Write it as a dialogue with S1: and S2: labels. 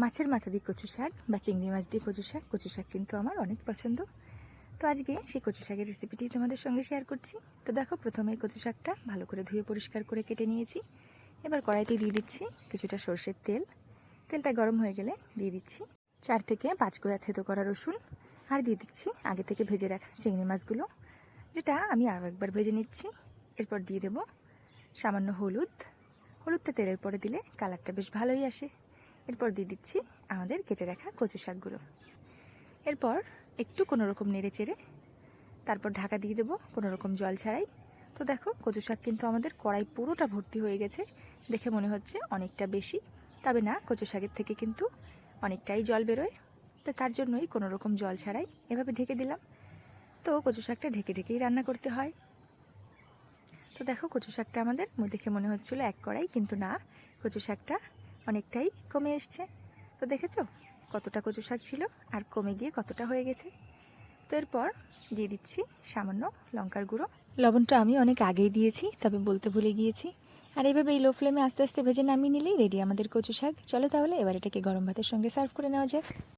S1: মাছের মাথা দিয়ে কচু শাক বা চিংড়ি মাছ দিয়ে কচু শাক কিন্তু আমার অনেক পছন্দ। তো আজকে সেই কচু শাকের রেসিপিটি তোমাদের সঙ্গে শেয়ার করছি। তো দেখো, প্রথমে কচু শাকটা ভালো করে ধুয়ে পরিষ্কার করে কেটে নিয়েছি। এবার কড়াইতে দিয়ে দিচ্ছি কিছুটা সর্ষের তেল। তেলটা গরম হয়ে গেলে দিয়ে দিচ্ছি 4 থেকে 5 কোয়া থেতো করা রসুন, আর দিয়ে দিচ্ছি আগে থেকে ভেজে রাখা চিংড়ি মাছগুলো, যেটা আমি আরও একবার ভেজে নিচ্ছি। এরপর দিয়ে দেব সামান্য হলুদটা তেলের পরে দিলে কালারটা বেশ ভালোই আসে। এরপর দিয়ে দিচ্ছি আমাদের কেটে রাখা কচু শাকগুলো। এরপর একটু কোনোরকম নেড়ে চেড়ে তারপর ঢাকা দিয়ে দেবো কোনোরকম জল ছাড়াই। তো দেখো, কচু শাক কিন্তু আমাদের কড়াই পুরোটা ভর্তি হয়ে গেছে। দেখে মনে হচ্ছে অনেকটা বেশি, তবে না, কচু শাকের থেকে কিন্তু অনেকটাই জল বেরোয়। তো তার জন্যই কোনোরকম জল ছাড়াই এভাবে ঢেকে দিলাম। তো কচু শাকটা ঢেকে ঢেকেই রান্না করতে হয়। তো দেখো, কচু শাকটা আমাদের দেখে মনে হচ্ছিলো এক কড়াই, কিন্তু না, কচু শাকটা অনেকটাই কমে এসছে। তো দেখেছো কতটা কচু শাক ছিল আর কমে গিয়ে কতটা হয়ে গেছে। তো এরপর দিয়ে দিচ্ছি সামান্য লঙ্কার গুঁড়ো। লবণটা আমি অনেক আগেই দিয়েছি, তবে বলতে ভুলে গিয়েছি। আর এইভাবে এই লো ফ্লেমে আস্তে আস্তে ভেজে নামিয়ে নিলেই রেডি আমাদের কচু শাক। চলো তাহলে এবার এটাকে গরম ভাতের সঙ্গে সার্ভ করে নেওয়া যাক।